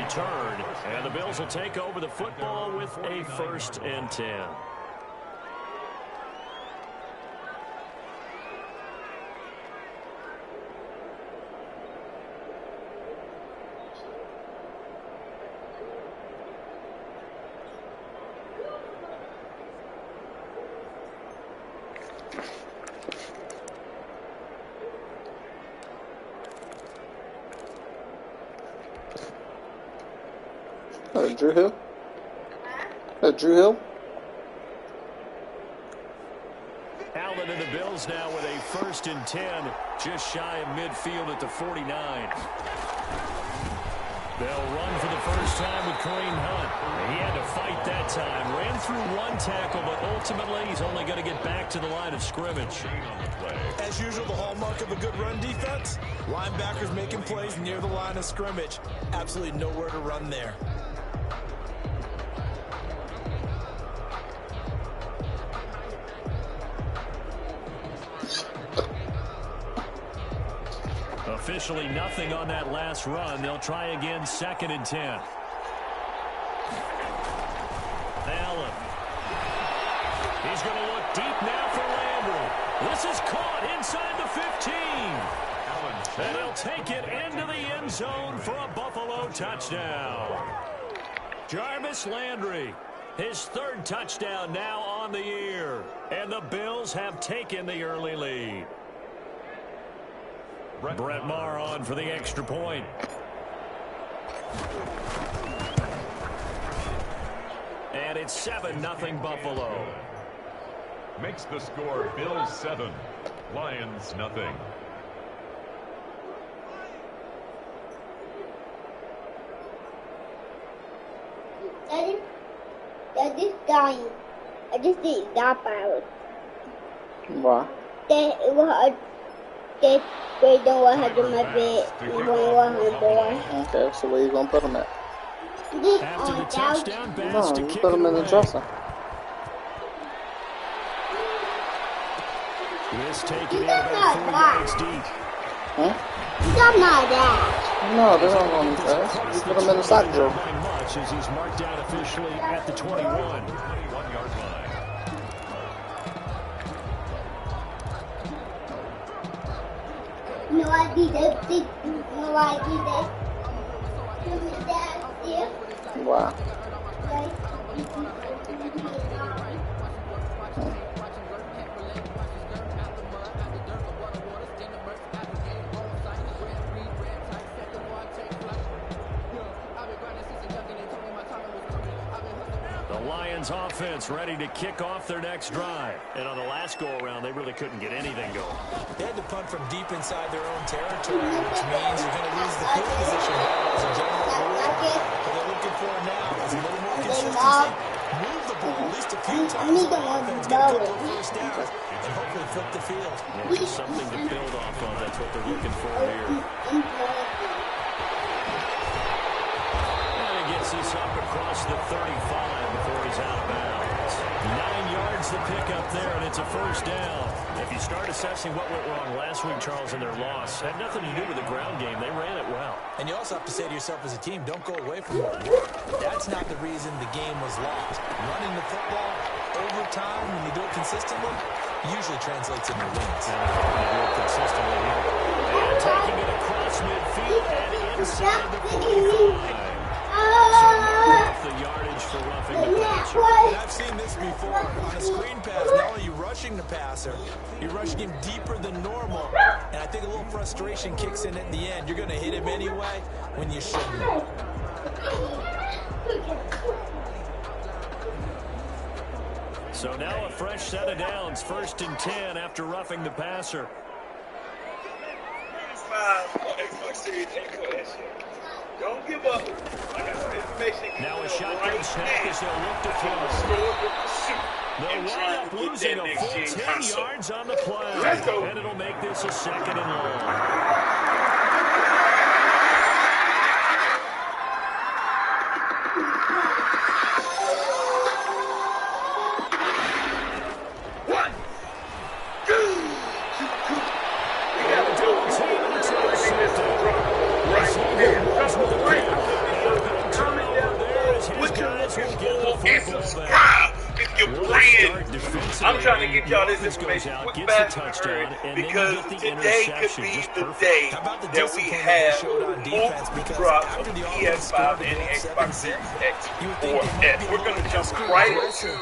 return, and the Bills will take over the football with a 1st and 10. Drew Hill? Drew Hill? Allen and the Bills now with a 1st and 10, just shy of midfield at the 49. They'll run for the first time with Kareem Hunt. He had to fight that time. Ran through one tackle, but ultimately he's only going to get back to the line of scrimmage. As usual, the hallmark of a good run defense, linebackers making plays near the line of scrimmage. Absolutely nowhere to run there. Officially nothing on that last run. They'll try again, 2nd and 10. Allen. He's going to look deep now for Landry. This is caught inside the 15. And he'll take it into the end zone for a Buffalo touchdown. Jarvis Landry, his 3rd touchdown now on the year. And the Bills have taken the early lead. Brett Maher on for the extra point. And it's 7-0 Buffalo. Makes the score Bills 7, Lions nothing. They're just dying. I just didn't die about it. Why? They don't want to do my bed. Okay, so where you gonna put them at? After the touchdown, No, Bass to you kick put them it in the away. dresser. This taken in about 4 yards deep. Huh? Stop my dad. No, they don't want them fast. You put them in the sock drawer. By much as he's marked down officially at the 21. 21-yard line. No, I did that. No, I did that. Why? The Lions offense ready to kick off their next drive. And on the last go-around, they really couldn't get anything going. They had to punt from deep inside their own territory, which means you're going to lose the field position as a general rule. What they're looking for now is a little more consistency. Move the ball at least a few times. The offense get a couple of first downs and hopefully flip the field. Yeah, just something to build off of. That's what they're looking for here. And he gets this up across the 35 before he's out of bounds. 9 yards to pick up there, and it's a first down. If you start assessing what went wrong last week, Charles, in their loss, had nothing to do with the ground game. They ran it well. And you also have to say to yourself as a team, don't go away from what worked. That's not the reason the game was lost. Running the football over time, when you do it consistently, usually translates into wins. And they do it consistently here. And taking it across midfield and inside the 45. Off the yardage for roughing the passer. And I've seen this before. On a screen pass, not only are you rushing the passer, you're rushing him deeper than normal. And I think a little frustration kicks in at the end. You're going to hit him anyway when you shouldn't. So now a fresh set of downs. 1st and 10 after roughing the passer. Don't give up. Now a shotgun snap as they'll look to throw. They'll wind up losing a full 10 yards on the play. And it'll make this a 2nd and long. I'm trying to get y'all this information quick, fast, and hurry, because today could be the day that we have multiple drops of the PS5 and the Xbox Series X or S. We're going to jump right into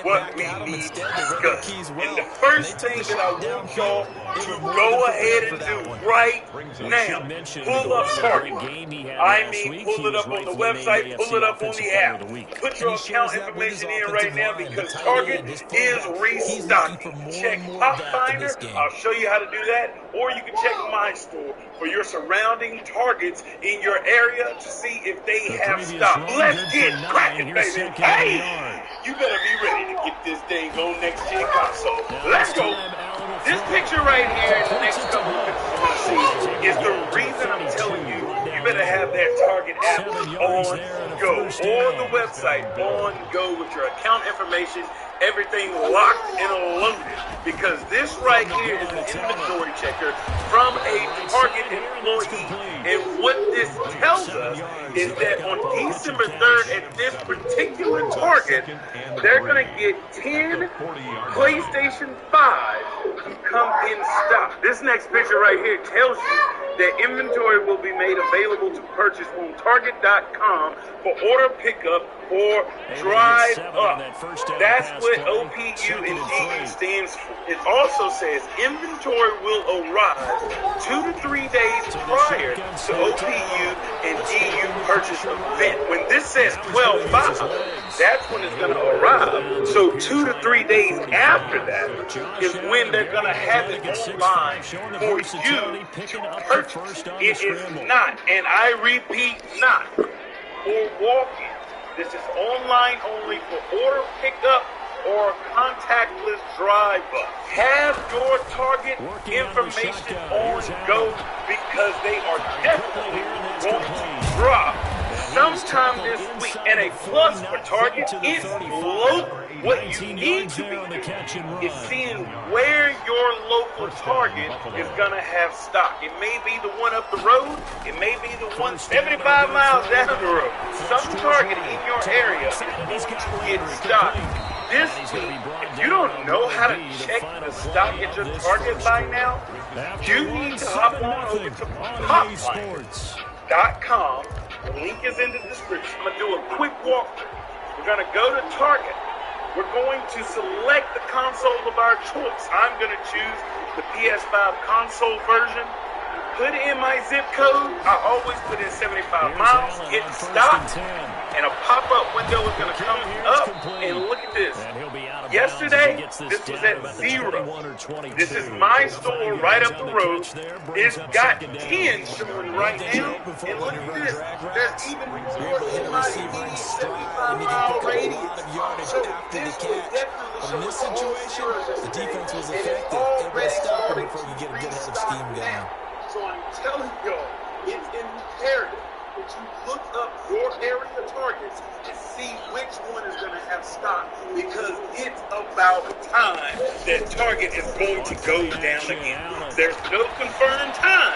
what we need to discuss. And the first thing that I want y'all to go ahead and do right now, pull up Target. I mean, pull it up on the website, pull it up on the app. Put your account information in right now because Target is restocking. Check Pop Finder. I'll show you how to do that. Or you can check My Store for your surrounding Targets in your area to see if they have stock. Let's get cracking, baby. Hey, you better be ready to get this thing on next-gen console. Let's go. This picture right here in the next couple of pictures you're going to see is the reason I'm telling you better have that Target app on go, or the website on go with your account information, everything locked and loaded, because this right here is an inventory checker from a Target employee. And what this tells us is that on December 3rd at this particular Target, they're going to get 10 PlayStation 5 to come in stock. This next picture right here tells you that inventory will be made available to purchase on Target.com for order pickup or drive up. That's what OPU and DU stands for. It also says inventory will arrive 2 to 3 days prior to OPU and DU purchase event. When this says 12/5, that's when it's going to arrive. So 2 to 3 days after that is when they're going to have it online for you to purchase. It is not, and I repeat, not for walk-in. This is online only for order pickup or contactless drive-up. Have your Target information on go because they are definitely going to drop sometime this week. And a plus for Target is local. What you need to be doing is seeing where your local Target is going to have stock. It may be the one up the road. It may be the one 75 miles down the road. Some Target in your area is going to get stock. This week, if you don't know how to check the stock at your Target by now, you need to hop on over to popfinder.com. The link is in the description. I'm going to do a quick walkthrough. We're going to go to Target. We're going to select the console of our choice. I'm going to choose the PS5 console version. Put in my zip code. I always put in 75 miles. Hit stop. And a pop-up window is going to come up. And look at this. Yesterday, this was at 0. This is My Store right up the road. It's got 10 showing right now. And look at this. There's even more in my 75-mile radius. So this will definitely show this situation, the defense was effective. Able to stop it before you get a good head of steam going. So I'm telling y'all, it's imperative that you look up your area Targets and see which one is going to have stock, because it's about time that Target is going to go down again. There's no confirmed time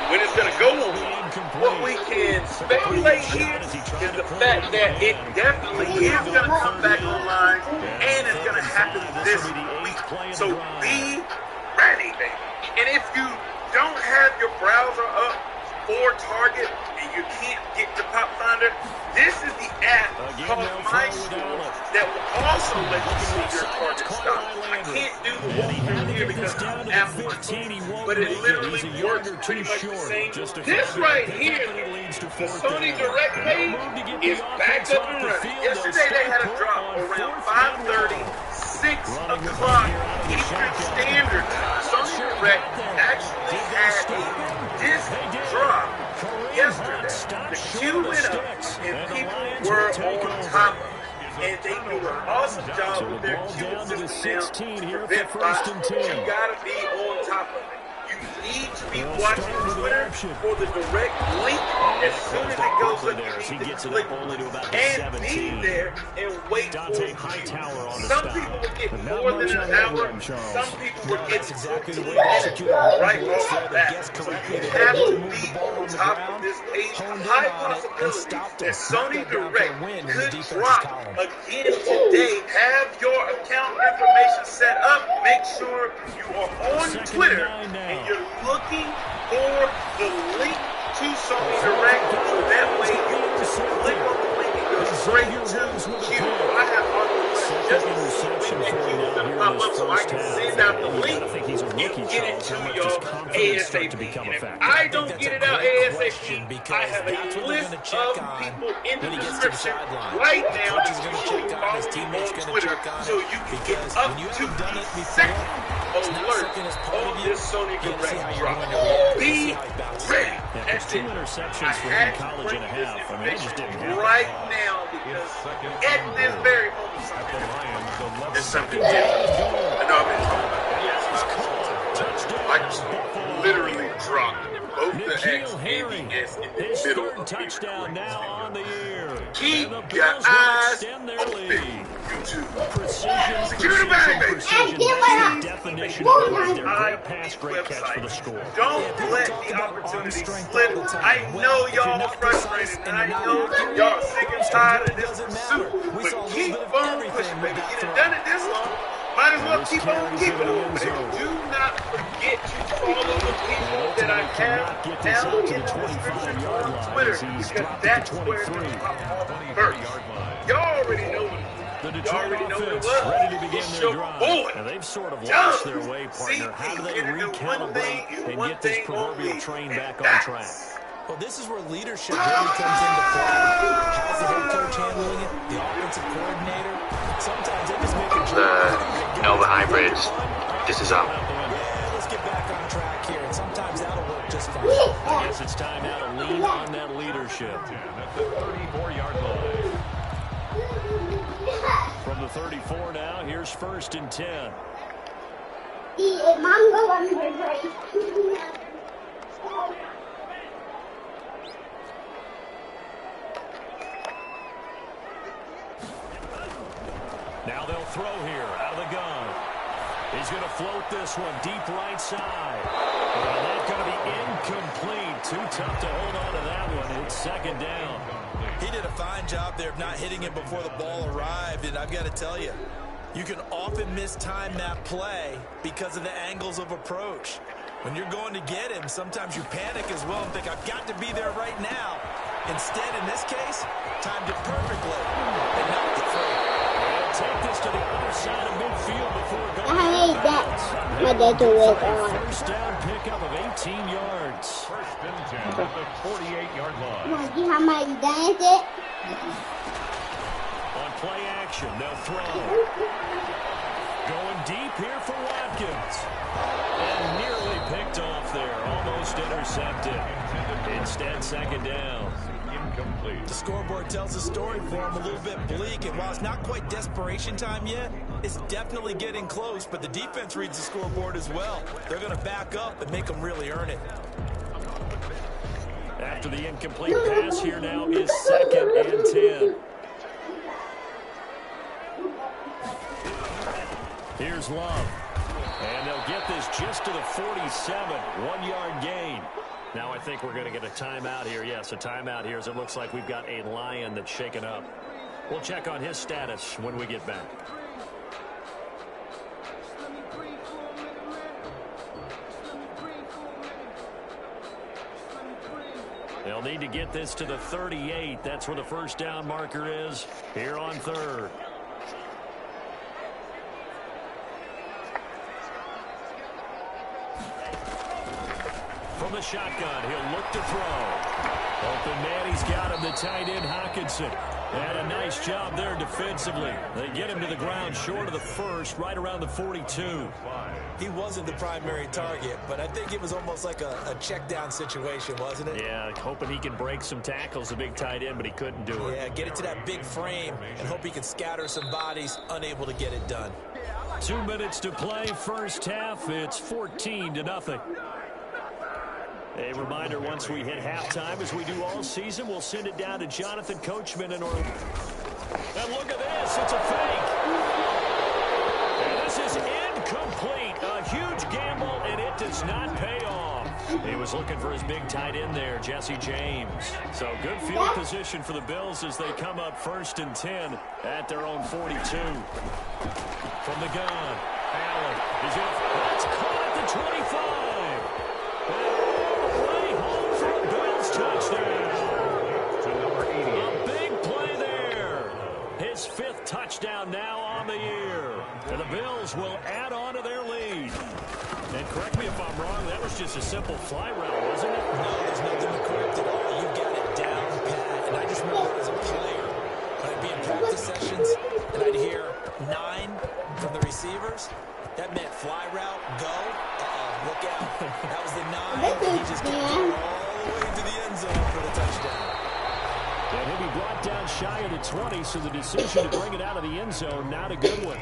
when it's going to go on. What we can speculate here is the fact that it definitely is going to come back online, and it's going to happen this week. So be ready, baby. And if you don't have your browser up for Target and you can't get to Pop Finder, this is the app called My Store that will also let you see your Target stock. I can't do the walkthrough here because I'm app working, but it literally works pretty much the same. This right here, the Sony Direct page, is back up and running. Yesterday they had a drop around 5:30, 6 o'clock Eastern Standard Time. Sony Direct actually had this drop yesterday. The queue went up and people were on top of it. And they do an awesome job with their queue system now to prevent buying. You gotta be on top of it. You need to be watching Twitter for the direct link. As soon as it goes up, you need to click and be there and wait for it. Some people will get more than an hour. Some people will get 15 minutes right off the bat. So you have to be on top of this page. A high possibility that Sony Direct could drop again today. Have your account information set up. Make sure you are on Twitter and you're looking for the link to Sony Direct, so that way you can just click on the link and go straight to Q. I have auto just when that Q is going to pop up, so I can send out the link and get it to y'all ASAP. And if I don't get it out ASAP, I have a list of people in the description right now that you should follow me on Twitter, so you can get up to the second alert on this Sony Direct drop. Be ready. That's it. I had to bring this information right now because at this very moment, there's something different. I know I've been talking about this. I just literally dropped both the X and the S in the middle of the touchdown now on the year. Keep your eyes open. Precision, secure the bag, baby. Definition of great pass, great catch for the score. Don't let the opportunity slip. I know y'all are frustrated, and I know y'all are sick and tired of this pursuit, but keep on pushing, baby. You done done it this long. Might as well keep on keeping on, baby. Do not forget to follow the people that I have down in the description on Twitter, because that's where they pop off first. Y'all already know what it is. The Detroit offense ready to begin their drive. Now they've sort of lost their way, partner. How do they recalibrate and get this proverbial train back on track? Well, this is where leadership really comes into play. How's the head coach handling it? The offensive coordinator? Sometimes they just make a joke. Nova hybrids. This is up. Yeah, let's get back on track here. And sometimes that'll work just fine. I guess it's time now to lean on that leadership. At the 34-yard line. From the 34 now, here's 1st and 10. Now they'll throw here out of the gun. He's going to float this one deep right side. And that's going to be incomplete. Too tough to hold on to that one. It's 2nd down. He did a fine job there of not hitting it before the ball arrived, and I've got to tell you, you can often mistime that play because of the angles of approach. When you're going to get him, sometimes you panic as well and think, I've got to be there right now. Instead, in this case, timed it perfectly and knocked it free. They'll take this to the other side of midfield before going. I hate that. My dad to wait on. 1st down pickup of 18 yards. 1st and 10 at the 48-yard line. Want to see how much dance it? On play action, they'll throw. Going deep here for Watkins. And nearly picked off there. Almost intercepted. Instead, 2nd down. Incomplete. The scoreboard tells a story for him, a little bit bleak, and while it's not quite desperation time yet, it's definitely getting close, but the defense reads the scoreboard as well. They're going to back up and make them really earn it. After the incomplete pass, here now is 2nd and 10. Here's Love. And they'll get this just to the 47. 1-yard gain. Now I think we're going to get a timeout here. Yes, a timeout here as it looks like we've got a Lion that's shaken up. We'll check on his status when we get back. They'll need to get this to the 38. That's where the 1st down marker is here on 3rd. From the shotgun, he'll look to throw. Open man, he's got him, the tight end Hawkinson. And a nice job there defensively. They get him to the ground short of the 1st, right around the 42. He wasn't the primary target, but I think it was almost like a check down situation, wasn't it? Yeah, hoping he can break some tackles, a big tight end, but he couldn't do it. Yeah, get it to that big frame and hope he can scatter some bodies, unable to get it done. 2 minutes to play, 1st half. It's 14-0. A reminder, once we hit halftime, as we do all season, we'll send it down to Jonathan Coachman in Orlando. And look at this. It's a fake. And this is incomplete. A huge gamble, and it does not pay off. He was looking for his big tight end there, Jesse James. So good field position for the Bills as they come up 1st and 10 at their own 42. From the gun, Allen is in. That's caught at the 25. Way home for a Bills touchdown. A big play there. His 5th touchdown now on the year. And the Bills will add on to their lead. And correct me if I'm wrong, that was just a simple fly route, wasn't it? No, there's nothing to correct at all. You got it down pat. And I just remember as a player, I'd be in practice sessions, and I'd hear 9 from the receivers. That meant fly route, go. Look out. That was the 9. And he just kept going all the way to the end zone for the touchdown. And he'll be brought down shy of the 20, so the decision to bring it out of the end zone, not a good one.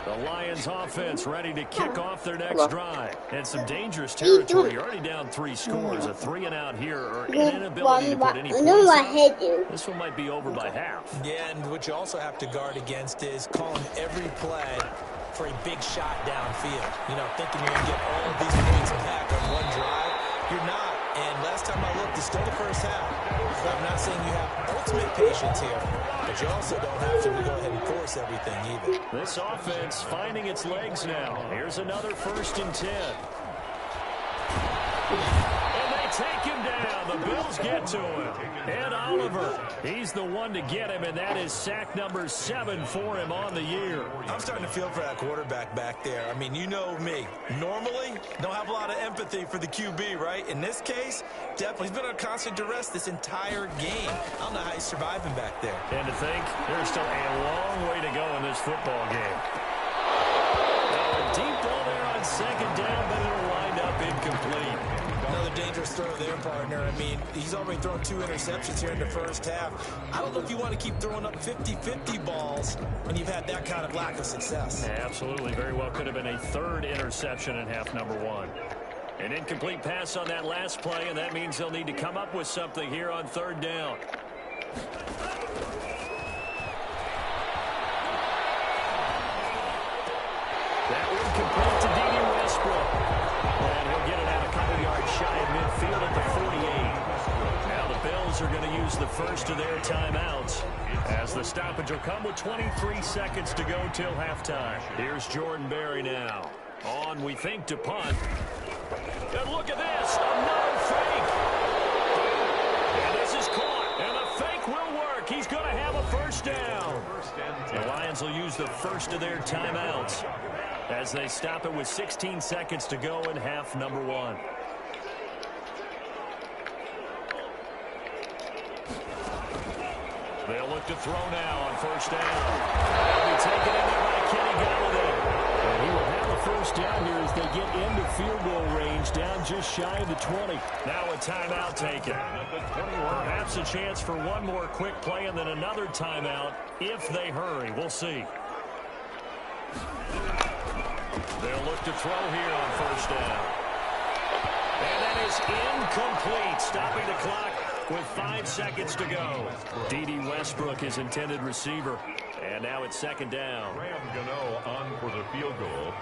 The Lions offense ready to kick off their next drive. And some dangerous territory. You're already down 3 scores. A 3-and-out here or an inability to put any points up. This one might be over by half. Yeah, and what you also have to guard against is calling every play for a big shot downfield. You know, thinking you're going to get all of these points back on one drive. You're not. And last time I looked, it's still the first half. I'm not saying you have ultimate patience here, but you also don't have to go ahead and force everything either. This offense finding its legs now. Here's another 1st and 10. And they take him down. The Bills get to him. Ed Oliver, he's the one to get him, and that is sack number 7 for him on the year. I'm starting to feel for that quarterback back there. I mean, you know me. Normally, don't have a lot of empathy for the QB, right? In this case, definitely. He's been on constant duress this entire game. I don't know how he's surviving back there. And to think, there's still a long way to go in this football game. Now, a deep ball there on 2nd down, but it'll wind up incomplete. Another dangerous throw there, partner. I mean, he's already thrown 2 interceptions here in the first half. I don't know if you want to keep throwing up 50-50 balls when you've had that kind of lack of success. Absolutely. Very well could have been a 3rd interception in half number 1. An incomplete pass on that last play, and that means they'll need to come up with something here on 3rd down. That one complete to Dede Westbrook. And he'll get it out a couple yards shy of midfield at the 48. Now the Bills are going to use the first of their timeouts as the stoppage will come with 23 seconds to go till halftime. Here's Jordan Berry now. On, we think, to punt. And look at this. Another fake. And this is caught. And the fake will work. He's going to have a 1st down. The Lions will use the first of their timeouts as they stop it with 16 seconds to go in half number 1. They'll look to throw now on 1st down. They'll be taken in there by Kenny Golladay. And he will have a 1st down here as they get into field goal range, down just shy of the 20. Now a timeout taken. Perhaps a chance for one more quick play and then another timeout if they hurry. We'll see. They'll look to throw here on 1st down. And that is incomplete, stopping the clock with 5 seconds to go. Dede Westbrook, his intended receiver. And now it's 2nd down. Graham Gano on for the field goal.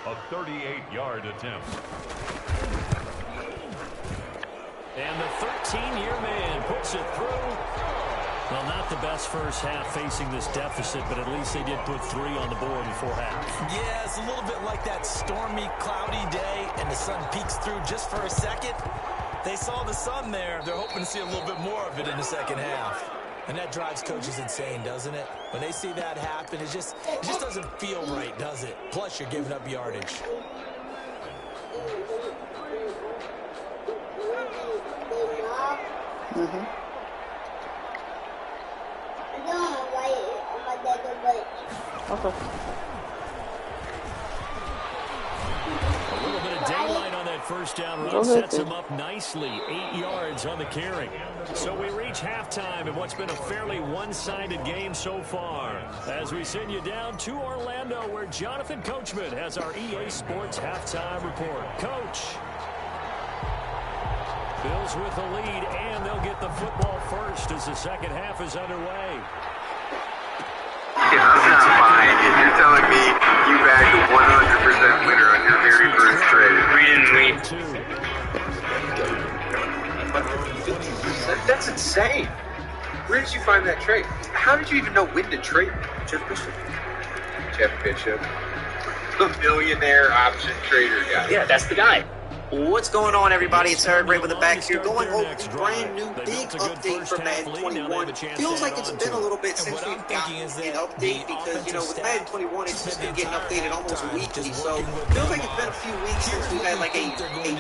A 38-yard attempt. And the 13-year man puts it through. Well, not the best first half facing this deficit, but at least they did put 3 on the board before half. Yeah, it's a little bit like that stormy, cloudy day, and the sun peeks through just for a second. They saw the sun there. They're hoping to see a little bit more of it in the second half. And that drives coaches insane, doesn't it? When they see that happen, it just doesn't feel right, does it? Plus, you're giving up yardage. A little bit of daylight on that that first down run sets him up nicely. 8 yards on the carry. So we reach halftime in what's been a fairly one-sided game so far. As we send you down to Orlando, where Jonathan Coachman has our EA Sports halftime report. Coach. Bills with the lead, and they'll get the football first as the second half is underway. Yeah, I'm not buying it. You're telling me you bagged a 100% winner on your very first trade. That's insane. Where did you find that trade? How did you even know when to trade? Jeff Bishop. The millionaire option trader guy. Yeah, that's the guy. What's going on, everybody? It's Eric Ray with the back here, going over the brand new big update for Madden 21. Feels like it's been a little bit since we've gotten an update because, with Madden 21, it's just been getting updated almost weekly. So feels like it's been a few weeks since we've had like a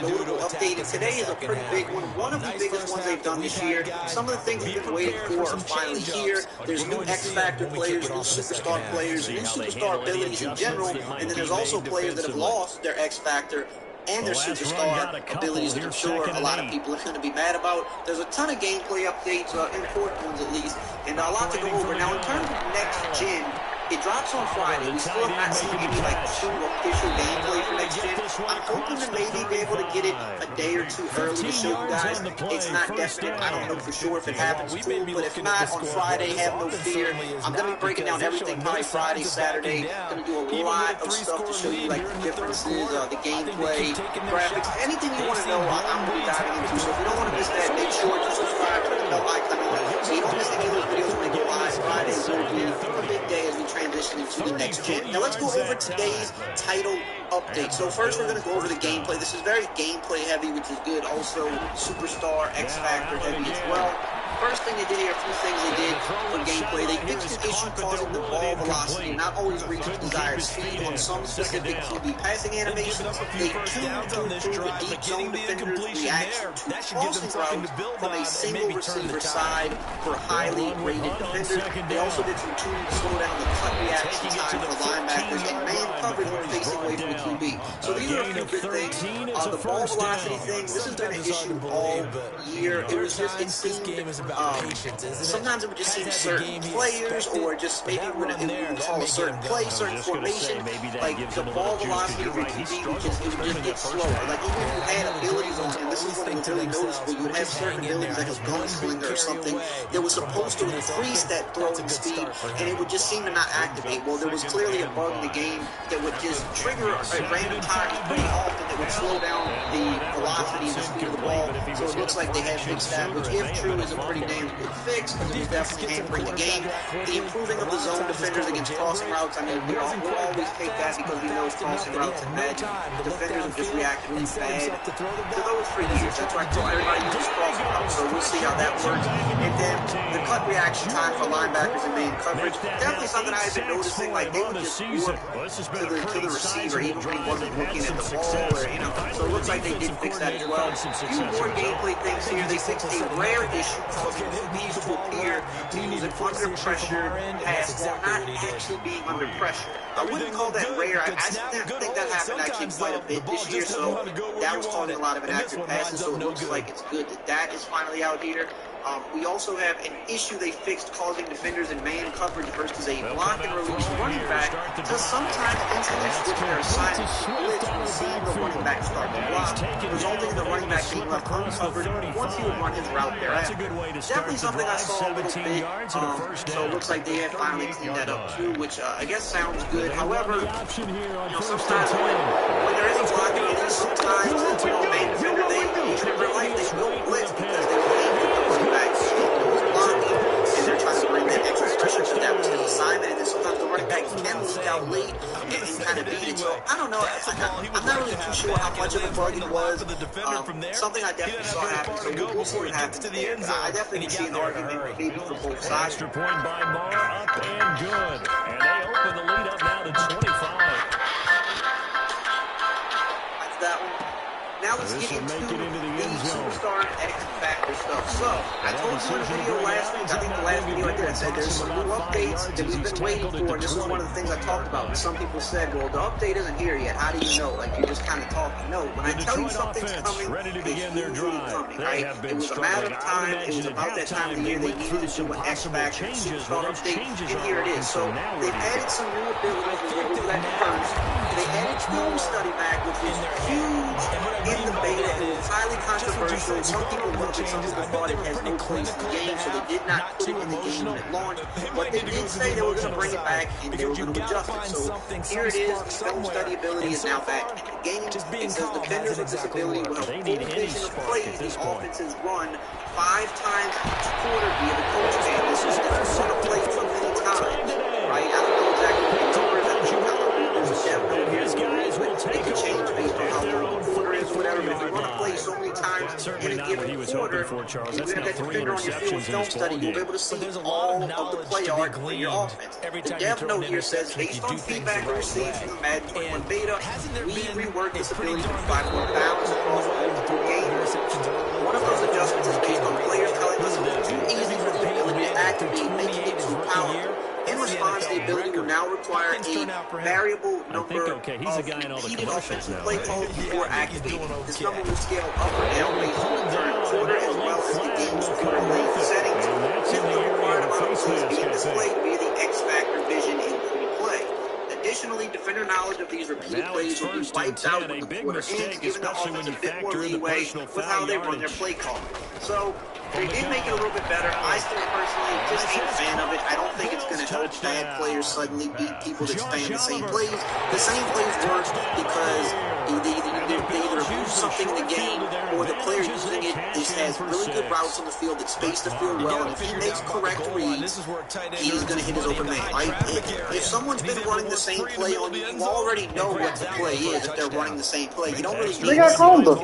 notable update. And today is a pretty big one. One of the biggest ones they've done this year. Some of the things we've been waiting for are finally here. There's new X Factor players, new superstar players, new superstar abilities in general. And then there's also players that have lost their X Factor and their superstar abilities that I'm sure a lot of people are going to be mad about. There's a ton of gameplay updates, important ones at least, and a lot to go over. Now, in terms of next gen, it drops on Friday. We still have not seen any true official gameplay for next gen. I'm hoping to maybe be able to get it a day or two early to show you guys. It's not definite. I don't know for sure if it happens too, but if not, on Friday, have no fear. I'm going to be breaking down everything probably Friday, Saturday. I'm going to do a lot of stuff to show you like the differences, the gameplay, graphics, anything you want to know, I'm going to be diving into. So if you don't want to miss that, make sure to subscribe, turn the bell icon on, so you don't miss any of those videos when they go live. Friday will be a big day as we transition into the next gen. Now let's go over today's title update. So first we're going to go over the gameplay. This is very gameplay heavy, which is good. Also Superstar X Factor heavy as well. First thing they did here, a few things they did for gameplay. They fixed an issue causing the ball velocity not always reach desired speed on some specific QB passing animations. They tuned to improve the deep zone defender's reaction to crossing routes from a single receiver side for highly rated defenders. They also did some tuning to slow down the cut reaction time for linebackers and man coverage when facing away from the QB. So these are a few good things. The ball velocity thing, this has been an issue all year. It was just, it seemed sometimes it would just seem certain players, or just maybe when it would call a certain play, certain formation, like the ball velocity of your QB would just get slower. Like even if you had abilities on him, this is what was really noticeable. You would have certain abilities like a gunslinger or something that was supposed to increase that throwing speed, and it would just seem to not activate. Well, there was clearly a bug in the game that would just trigger a random time pretty often that would slow down the velocity and the speed of the ball. So it looks like they have fixed that, which if true is a pretty damn good fix, because it was definitely hampering the game. The improving of the zone defenders against crossing routes, I mean, we'll always take that because we know crossing routes are bad. Defenders have just reacted really bad to those for years. That's why I told everybody use crossing routes, so we'll see how that works. And then the cut reaction time for linebackers and man coverage, definitely something I've been noticing, like they would just warp to the receiver even when he wasn't looking at the ball, or, so it looks like they did fix that as well. A few more gameplay things here. They fixed a rare issue causing QBs to appear to use an under pressure pass while not actually being under pressure. I wouldn't call that rare. I think that happened actually quite a bit this year, so that was causing a lot of inaccurate passes, so it looks like it's good that that is finally out here. We also have an issue they fixed causing defenders in man coverage versus a block and release running back to sometimes instantly switch their assignment to blitz when seeing the running back start to block, resulting in the running back being left uncovered once he would run his route thereafter. Definitely something I saw a little bit, so it looks like they have finally cleaned that up too, which I guess sounds good. However, sometimes when there is a blocking release, sometimes a main defender, they in real life they will blitz because they will aim at the running back blocking, and they're trying to bring that extra pressure, so that was his assignment, and then sometimes the running back can leak out late and kind of beat it. So I don't know, I'm not really too sure how much of a bug it was. Something I definitely saw happen, so we'll see what happens there. I definitely see an argument maybe for both sides. Extra point by Marr, up and good, and they open the lead up now to 25. That's that one. Now let's get into the superstar and X Factor stuff. So, I told you in a video last week, I think the last video I did, I said there's some new updates that we've been waiting for, and this is one of the things I talked about. And some people said, well, the update isn't here yet. How do you know? Like, you're just kind of talking. No, when I tell you something's coming, it's usually coming, right? It was a matter of time. It was about that time of year they needed to do an X Factor superstar update, and here it is. So, they've added some new abilities, and we'll do that first. They added Film Study back, which is huge in the beta, and it was highly controversial. Some people loved it, some people thought it has no place in the game, so they did not put it in the game at launch. But they did say they were going to bring it back, and they were going to adjust it. So here it is, Film Study ability is now back in the game. It says defenders with this ability will have full vision of plays the offenses run 5 times each quarter via the coach game. This is if you want to play too many times, right? I don't know exactly what the numbers, I think how they can change based on how long the quarter is or whatever, but if you want to play so many times in a given quarter, you're going to have that defender on your field with Film Study. You'll be able to see all of the play art for your offense. The dev note here says, based on feedback we received from the Madden 21 beta, we reworked this ability to provide more balance across multiple games. One of those adjustments is based on players telling us it was too easy for the ability to activate, making it too powerful. In response, the ability will now require a variable number of repeated offensive play calls before activating. This number will scale up or down based on the current quarter as well as the game's quarter length settings. With the required amount of plays being displayed via the X Factor vision in pre-play. Additionally, defender knowledge of these repeated plays will be wiped out when the quarter ends, giving the offense a bit more leeway with how they run their play call. So, they did make it a little bit better. I still personally just ain't a fan of it. I don't think it's going to help bad players suddenly beat people that spam the same plays. The same plays work because they either abuse something in the game or the player using it has really good routes on the field that space the field well. And if he makes correct reads, he's going to hit his open man, right? If someone's been running the same play on you, you already know what the play is if they're running the same play. You don't really need they got Chromebooks.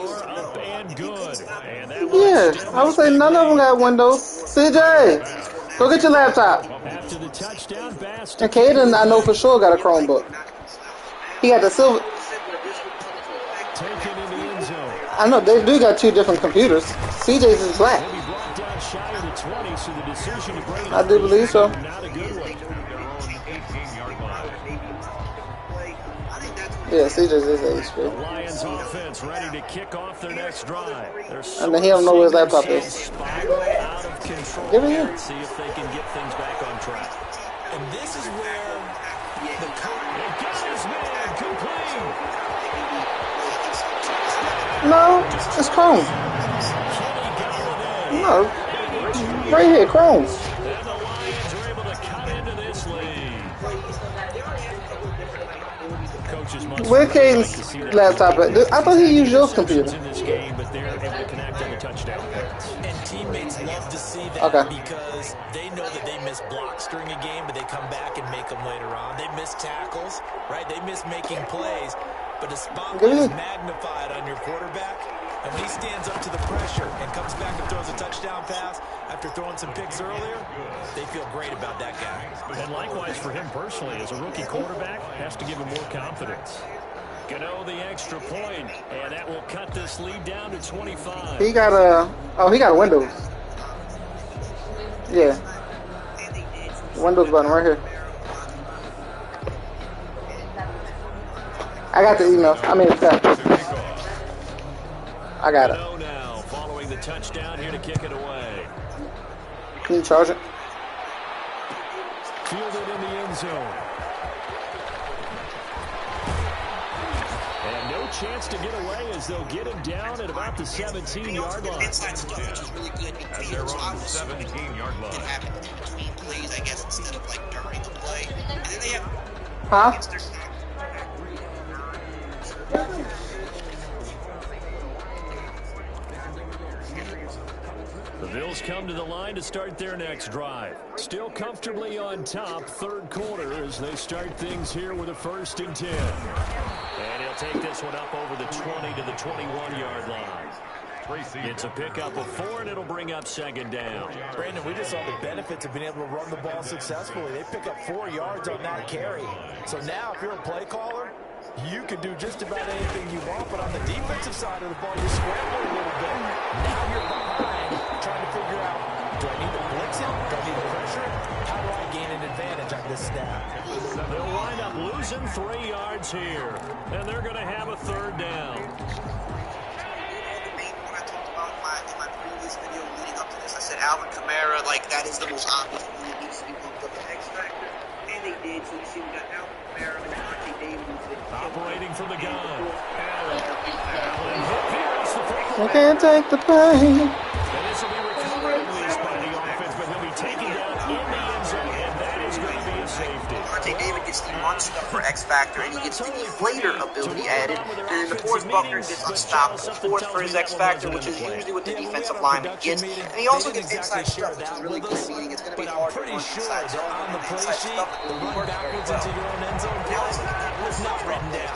Yeah, I would say none of them got Windows. CJ, go get your laptop. And Caden, I know for sure, got a Chromebook. He got the silver. I know they do got 2 different computers. CJ's is black. I do believe so. Yeah, CJ's is HP. The Lions offense ready to kick off their next drive. I mean, he don't know where his laptop is. Out of control. Give it here. See if they can get things back on track. And this is where the got his man complete. No, it's Chrome. No, right here, Chrome. And the Lions are able to cut into this lead. Where Caden's laptop at? I thought he used your computer. In this game, but they're able to connect on the touchdown pass. And teammates love to see that because they know that they miss blocks during a game, but they come back and make them later on. They miss tackles, right? They miss making plays, but the spotlight is magnified on your quarterback. And when he stands up to the pressure and comes back and throws a touchdown pass after throwing some picks earlier, they feel great about that guy. And likewise for him personally, as a rookie quarterback, has to give him more confidence. Gano the extra point, and that will cut this lead down to 25. He got he got a Windows. Yeah. Windows button right here. I got the email. I mean, it's I got it. Now, following the touchdown here to kick it away. Can you charge it? Fielded in the end zone. And no chance to get away as they'll get him down at about the 17-yard line. Inside stuff, which is really good. At their own 17-yard line. It happened between plays, I guess, instead of like during the play. And then they have. Huh? The Bills come to the line to start their next drive. Still comfortably on top, third quarter, as they start things here with a 1st and 10. And he'll take this one up over the 20 to the 21-yard line. It's a pickup of 4, and it'll bring up 2nd down. Brandon, we just saw the benefits of being able to run the ball successfully. They pick up 4 yards on that carry. So now, if you're a play caller, You can do just about anything you want, but on the defensive side of the ball, you're scrambling a little bit. Now you're behind, trying to figure out, do I need to blitz him? Do I need to pressure him? How do I gain an advantage on this snap? They'll wind up losing 3 yards here, and they're going to have a 3rd down. The main one I talked about in my previous video leading up to this, I said Alvin Kamara, like, that is the most obvious one that needs to be bumped up to X Factor. And they did, so you see we got Alvin Kamara and Monte Davis. Operating from the gun. I can't take the pain. And this will be recovered at least by the offense, but he'll be taken down in the end zone, and that is going to be a safety. Monte David gets the run stuff for X Factor, and he gets the deflator ability added. And DeForest Buckner gets unstoppable force for his X Factor, which is usually what the defensive lineman gets. And he also gets inside stuff, which is really good, meaning it's going to be hard to run inside zone. On the play sheet, the run backwards into your own end zone play was not written down.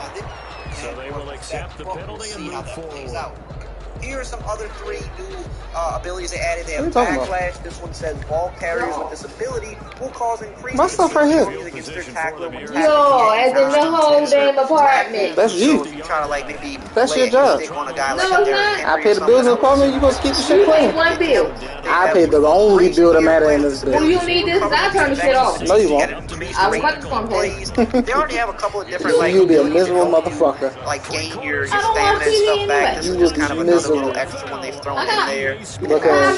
So they will accept the penalty and move forward. Here are some other 3 new abilities they added. They have backlash. This one says ball carriers with this ability will cause increased my stuff right here. against their tackler. Yo, as in the whole damn apartment. That's you. Try to like maybe that's your job. On a guy like no, I pay the bills in the apartment. You supposed to keep the shit clean. One bill. I pay the only bill that matters in this bill. Well, you need this. I turn the shit off. No, you won't. I was about to come pay. They already have a couple of different like. You'll be a miserable motherfucker. Like gain your stamina and stuff back. This is kind of another little extra one they've thrown in there. Look at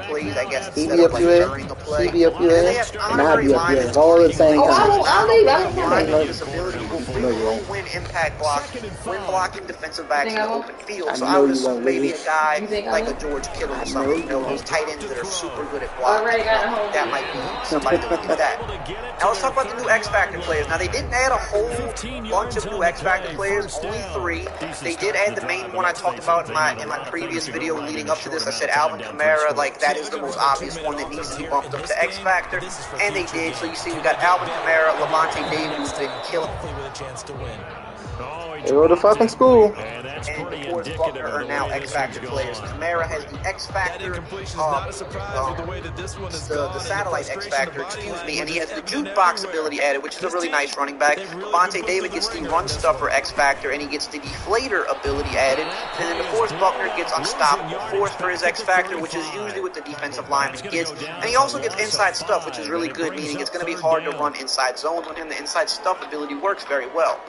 plays, I guess. he be up you there, he be up you there, and I be up there. It's all at the same time. I'll leave. I don't come No, you won't. Win impact block, win blocking defensive backs in the open field. So I would assume maybe a guy like a George Kittle or something, you know, those tight ends that are super good at blocking. That might be somebody that would do that. Now let's talk about the new X Factor players. Now they didn't add a whole bunch of new X Factor players, only 3. They did add the main one I talked about in my previous video leading up to this. I said Alvin Kamara, like that is the most obvious one that needs to be bumped up to X Factor, and they did. So you see, we got Alvin Kamara, Lavonte David, who's been killing. They go to fucking school. And DeForest Buckner are now X Factor players. Kamara has the X Factor, the satellite X Factor, excuse me, and he has the jukebox ability added, which is a really nice running back. Lavonte David gets the run stuffer X Factor, and he gets the deflator ability added. And then DeForest Buckner gets unstoppable force for his X Factor, which is usually what the defensive lineman gets. And he also gets inside stuff, which is really good, meaning it's going to be hard to run inside zones with him. The inside stuff ability works very well.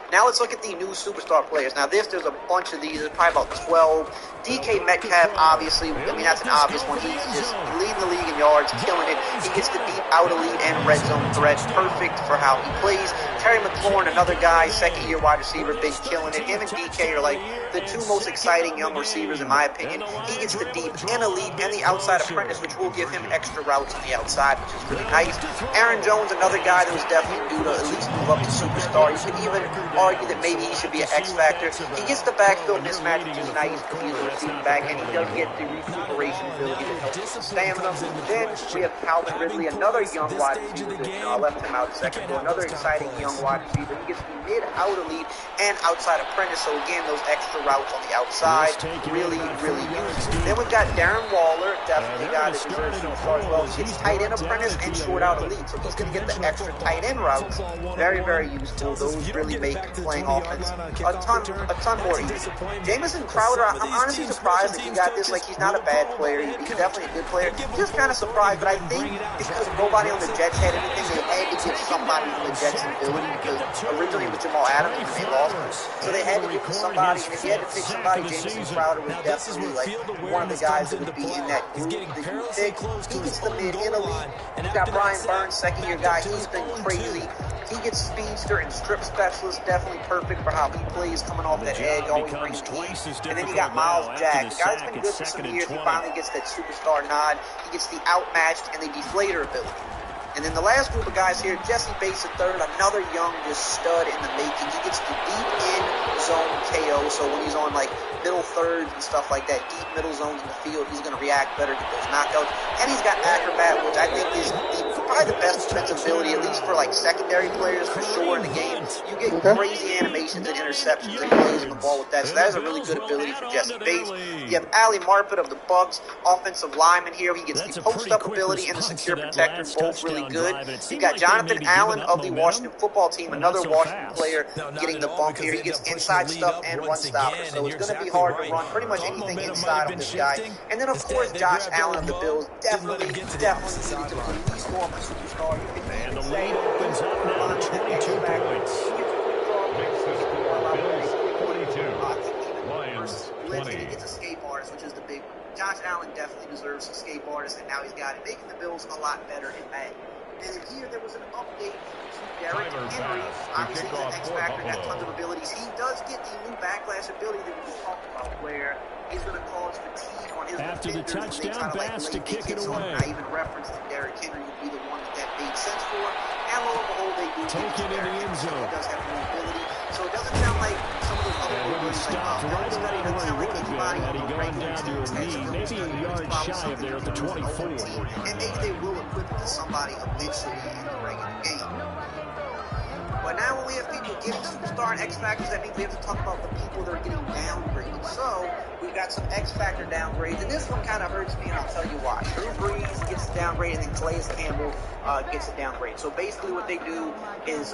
Now let's look at the new superstar players. Now there's a bunch of these. There's probably about 12. DK Metcalf, obviously, I mean, that's an obvious one. He's just leading the league in yards, killing it. He gets the deep out elite and red zone threat. Perfect for how he plays. Terry McLaurin, another guy, second-year wide receiver, been killing it. Him and DK are like the 2 most exciting young receivers, in my opinion. He gets the deep and elite and the outside apprentice, which will give him extra routes on the outside, which is really nice. Aaron Jones, another guy that was definitely due to at least move up to superstar. You could even argue that maybe he should be an X Factor. He gets the backfield mismatch, which is nice because he's a receiving back, and he does get the recuperation ability that helps with stamina. Then we have Calvin Ridley, another young wide receiver. I left him out a second ago. Another exciting young wide receiver. He gets the mid-out elite and outside apprentice. So again, those extra routes on the outside, really, really useful. Then we've got Darren Waller, definitely a guy that deserves superstar as well. He gets tight end apprentice and short out elite. So he's going to get the extra tight end routes. Very, very useful. Those really make playing offense a ton more easy. Jamison Crowder, I'm honestly surprised that he got this. Like, he's not a bad player. He's definitely a good player. Just kind of surprised, but I think because nobody on the Jets had anything, they had to give somebody from the Jets an ability, because originally it was Jamal Adams and they lost him. So they had to give it to somebody, and if you had to pick somebody, Jamison Crowder was definitely like one of the guys that would be in that group that you pick. He gets the mid and elite. You got Brian Burns, second-year guy. He's been crazy. He gets speedster and strip specialist, definitely perfect for how he plays coming off that edge, always brings heat. And then you got Miles Jack, the guy that's been good for some years. He finally gets that superstar nod. He gets the outmatched and the deflator ability. And then the last group of guys here, Jesse Bates III, another young just stud in the making. He gets the deep in zone KO, so when he's on like middle thirds and stuff like that, deep middle zones in the field, he's going to react better to those knockouts. And he's got acrobat, which I think is probably the best defensive ability, at least for like secondary players for sure in the game. You get crazy animations and interceptions and plays on the ball with that, so that is a really good ability for Jesse Bates. You have Ali Marpet of the Bucks, offensive lineman here. He gets the post-up ability and the secure protector, both really good. You've got Jonathan Allen of the Washington football team, another Washington player getting the bump here. He gets inside stuff and run stopper, so it's going to be hard to run pretty much anything inside of this guy. And then, of course, Josh Allen of the Bills, definitely needed to release more of a superstar. And the lead opens up now to 22 points. Makes the score Bills 42, Lions 20. He gets escape artist, which is the big one. Josh Allen definitely deserves escape artist, and now he's got it, making the Bills a lot better in May. And then here there was an update to Derrick Henry. Obviously, he's an X-Factor, got tons of abilities. He does get the new backlash ability that we just talked about, where he's going to cause fatigue on his after the touchdown pass to kick it away. I even referenced that Derrick Henry would be the one that made sense for. And lo and behold, they do. Take it in the end zone. He does have the ability. So it doesn't sound like some of those other abilities like right away where he would have been had he gone down to a knee, maybe a yard shy of there at the 24. And maybe they will equip it to somebody eventually in the regular game. But now when we have people getting superstar and X Factors, that means we have to talk about the people that are getting downgraded. So we've got some X Factor downgrades, and this one kind of hurts me, and I'll tell you why. Drew Brees gets a downgrade, and then Calais Campbell gets a downgrade. So basically what they do is,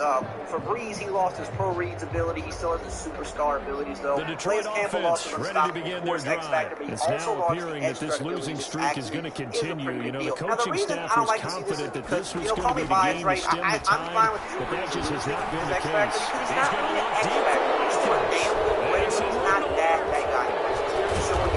for Brees, he lost his pro reads ability. He still has his superstar abilities, though. The Detroit offense ready to begin their drive. It's now appearing that this losing streak is going to continue. You know, the coaching staff was confident that this was going to be the game to stem the tide, but that just has not been the case. He's not really an X-Factor. He's not that guy. He's showing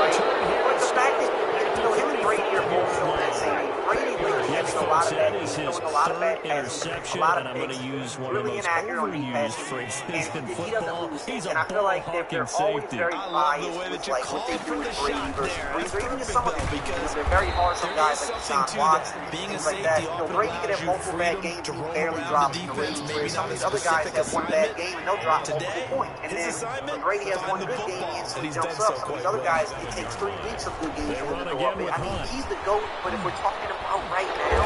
right? But the fact that, you know, him and Brady are both showing that same. Brady really catching a lot of bad things, throwing a lot of bad passes, a lot of picks, really inaccurate on deep passes, and he doesn't lose. And I feel like they're always very biased with like what they do with Brady versus Brees, or even just some of them, because they're very harsh on guys like Deshaun Watson, things like that. You know, Brady could have multiple bad games and he barely drops in the ratings, whereas some of these other guys have one bad game and they'll drop multiple points. And then when Brady has one good game, he instantly jumps up. Some of these other guys, it takes 3 weeks of good games for them to go up. I mean, he's the GOAT, but if we're talking about right now,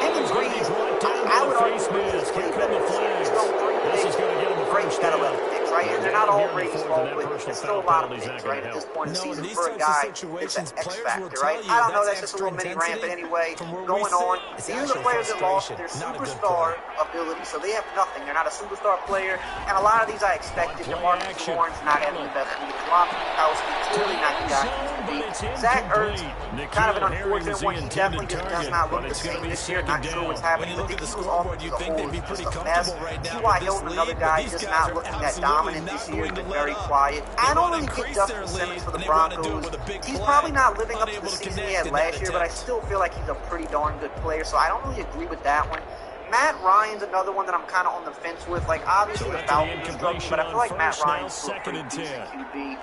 him and Brees, I would argue Brees is way better. He's thrown 3 picks. Brady's got 11 picks, right? And they're not all Brady's fault, but it's still a lot of picks, right, at this point in the season for a guy that's an X-Factor, right? I don't know, that's just a little mini rant, but anyway, going on. These are the players that lost their superstar ability, so they have nothing. They're not a superstar player, and a lot of these I expected. DeMarcus Lawrence not having the best week. Rob Gronkowski, clearly not the guy to be. Zach Ertz, kind of an unfortunate one. He definitely just does not look the same this year. Not sure what's happening, but the Eagles offense as a whole is just a mess. T.Y. Hilton, another guy, just not looking that dominant this year. He's been very quiet. I don't really get Justin Simmons for the Broncos. He's probably not living up to the season he had last year, but I still feel like he's a pretty darn good player, so I don't really agree with that one. Matt Ryan's another one that I'm kind of on the fence with. Like, obviously the Falcons are struggling, but I feel like Matt Ryan's still a pretty decent QB.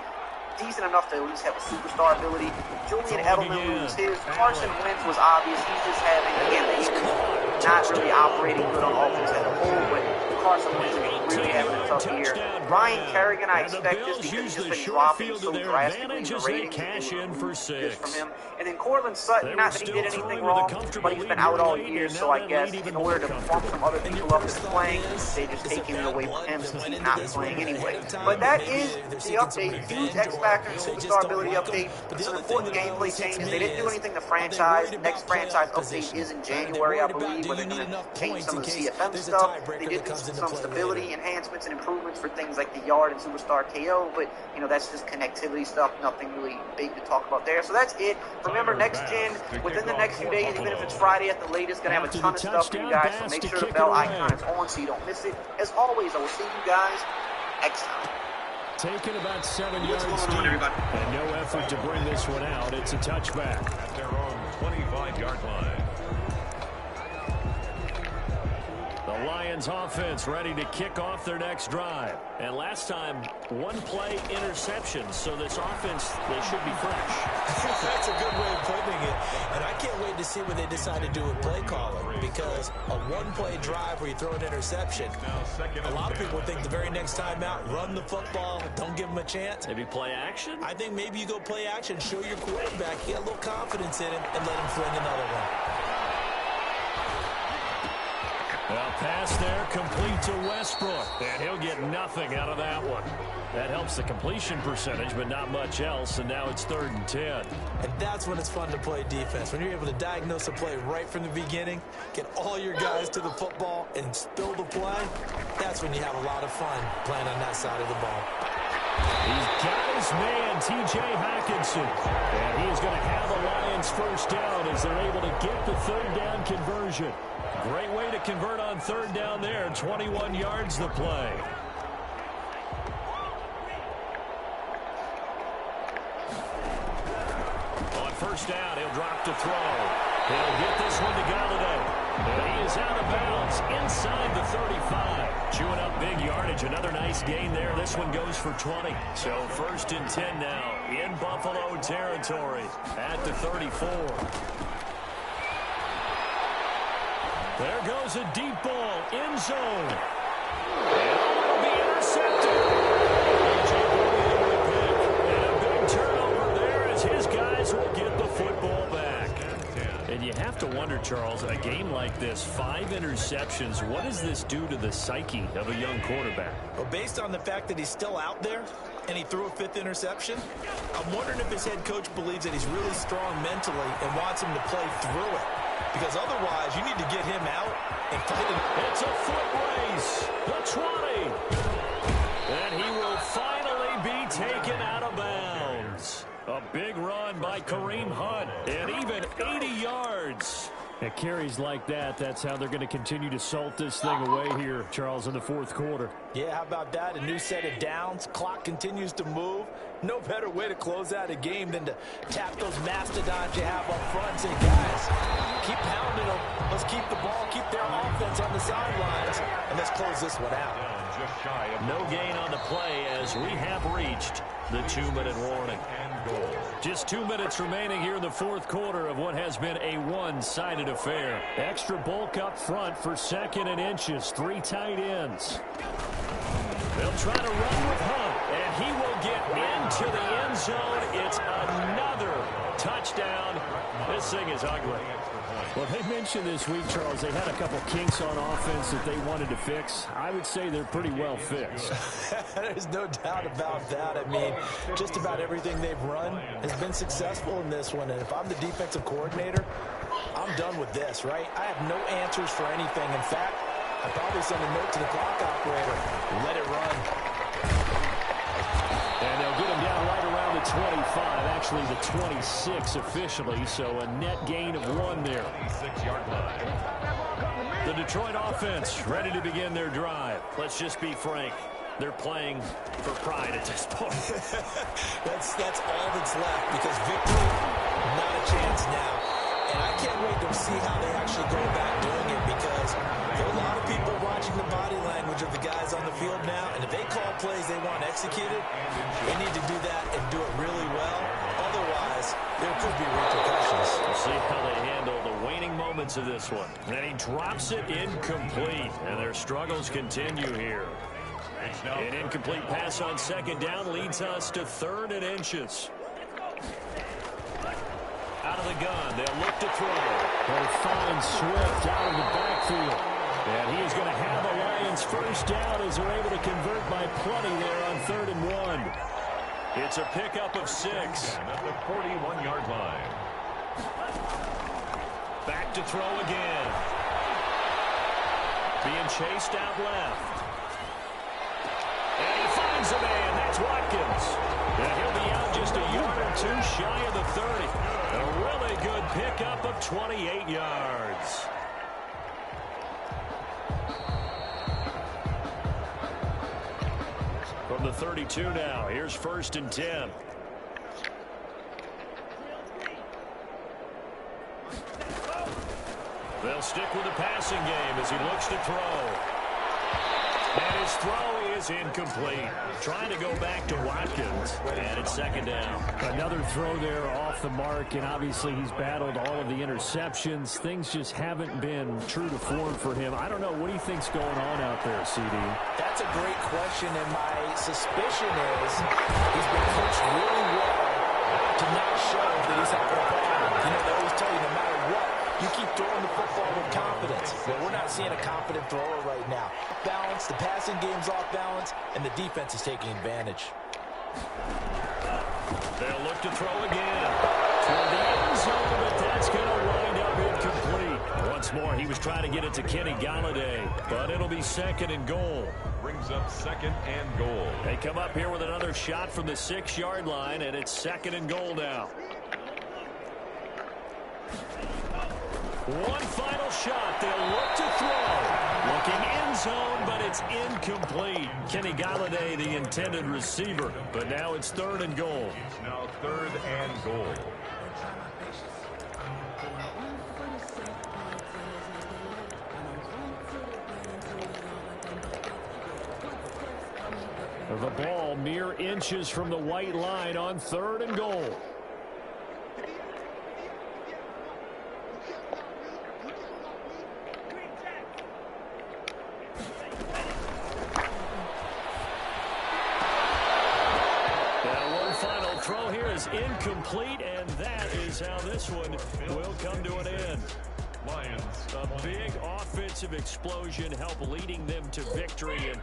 Decent enough to at least have a superstar ability. Julian Edelman loses his. Carson Wentz was obvious. He's just having, again, the Eagles not really operating good on offense as a whole, but Carson Wentz is really having a tough year. Ryan Kerrigan, I expect just because he's just been dropping so drastically in the ratings just from him. And then Courtland Sutton, not that he did anything wrong, but he's been out all year, so I guess in order to bump some other people up that's playing, they just take him away from him since he's not playing anyway. But that is the update. Huge X-Factor superstar ability update. Some important gameplay changes. They didn't do anything to franchise. The next franchise update is in January, I believe, where they're going to change some of the CFM stuff. They did do some stability enhancements and improvements for things like the yard and superstar KO, but you know, that's just connectivity stuff, nothing really big to talk about there. So that's it. Remember, next gen, within the next few days, even if it's Friday at the latest, gonna have a ton of stuff for you guys, so make sure the bell icon is on so you don't miss it. As always, I will see you guys next time. Taken about 7 yards deep, and no effort to bring this one out. It's a touchback At their own 25-yard line. The Lions offense ready to kick off their next drive. And last time, one play interception. So this offense, they should be fresh. That's a good way of putting it. And I can't wait to see what they decide to do with play calling. Because a one-play drive where you throw an interception, a lot of people think the very next time out, run the football, don't give them a chance. Maybe play action? I think maybe you go play action, show your quarterback, get a little confidence in him, and let him fling another one. Well, pass there, complete to Westbrook. And he'll get nothing out of that one. That helps the completion percentage, but not much else. And now it's 3rd and 10. And that's when it's fun to play defense. When you're able to diagnose a play right from the beginning, get all your guys to the football, and spill the play, that's when you have a lot of fun playing on that side of the ball. He's got his man, T.J. Hockenson. And he is going to have the Lions first down as they're able to get the 3rd down conversion. Great way to convert on 3rd down there. 21 yards the play. On 1st down, he'll drop to throw. He'll get this one to Golladay. And he is out of bounds inside the 35. Chewing up big yardage. Another nice gain there. This one goes for 20. So 1st and 10 now in Buffalo territory at the 34. There goes a deep ball, end zone. And it will be intercepted. And a big turnover there as his guys will get the football back. And you have to wonder, Charles, a game like this, 5 interceptions, what does this do to the psyche of a young quarterback? Well, based on the fact that he's still out there and he threw a 5th interception, I'm wondering if his head coach believes that he's really strong mentally and wants him to play through it. Because otherwise, you need to get him out and fight him. It's a foot race. The 20. And he will finally be taken out of bounds. A big run by Kareem Hunt. And even 80 yards. At carries like that, that's how they're going to continue to salt this thing away here, Charles, in the 4th quarter. Yeah, how about that? A new set of downs. Clock continues to move. No better way to close out a game than to tap those mastodons you have up front and say, guys, keep pounding them. Let's keep the ball, keep their offense on the sidelines, and let's close this one out. No gain on the play as we have reached the 2-minute warning. Just 2 minutes remaining here in the 4th quarter of what has been a one-sided affair. Extra bulk up front for 2nd and inches. 3 tight ends. They'll try to run with Hunt, and he will get into the end zone. It's another touchdown. This thing is ugly. Well, they mentioned this week, Charles, they had a couple kinks on offense that they wanted to fix. I would say they're pretty well fixed. There's no doubt about that. I mean, just about everything they've run has been successful in this one. And if I'm the defensive coordinator, I'm done with this, right? I have no answers for anything. In fact, I'd probably send a note to the clock operator. Let it run. And they'll get him down right around the 25, actually the 26 officially, so a net gain of 1 there. 6-yard line. The Detroit offense ready to begin their drive. Let's just be frank. They're playing for pride at this point. That's all that's left because victory, not a chance now. And I can't wait to see how they actually go about doing it because there are a lot of people watching the body language of the guys on the field now, and if they call plays they want executed, they need to do that and do it really well. Otherwise, there could be repercussions. We'll see how they handle the waning moments of this one. And he drops it incomplete, and their struggles continue here. An incomplete pass on 2nd down leads us to 3rd and inches. Out of the gun, they'll look to throw. They'll find Swift out of the backfield. And he is going to have the Lions first down as they're able to convert by plenty there on 3rd and 1. It's a pickup of 6. At the 41-yard line. Back to throw again. Being chased out left. And he finds a man. That's Watkins. And he'll be out just a yard or 2 shy of the 30. A really good pickup of 28 yards. From the 32 now, here's 1st and 10. They'll stick with the passing game as he looks to throw. And his throw is incomplete. Trying to go back to Watkins, and it's second down. Another throw there off the mark, and obviously he's battled all of the interceptions. Things just haven't been true to form for him. I don't know. What do you think's going on out there, CD? That's a great question, and my suspicion is he's been coached really well to not show that he's having a problem. You know, they always tell you no matter what, you keep throwing the football with confidence. But we're not seeing a confident thrower right now. Balance, the passing game's off balance, and the defense is taking advantage. They'll look to throw again. Toward the end zone, but that's going to wind up incomplete. Once more, he was trying to get it to Kenny Golladay, but it'll be second and goal. Brings up second and goal. They come up here with another shot from the 6-yard line, and it's second and goal now. One final shot. They'll look to throw. Looking end zone, but it's incomplete. Kenny Golladay, the intended receiver. But now it's third and goal. It's now third and goal. The ball mere inches from the white line on third and goal. Throw here is incomplete, and that is how this one will come to an end. Lions. A big offensive explosion helped leading them to victory, and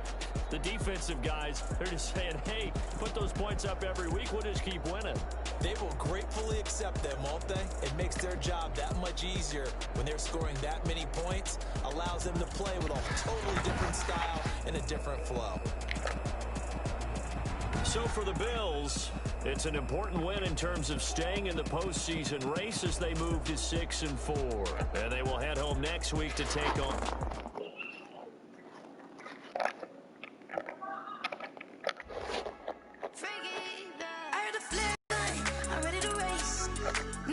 the defensive guys, they're just saying, hey, put those points up every week, we'll just keep winning. They will gratefully accept them, won't they? It makes their job that much easier when they're scoring that many points, allows them to play with a totally different style and a different flow. So for the Bills, it's an important win in terms of staying in the postseason race as they move to 6-4. And they will head home next week to take on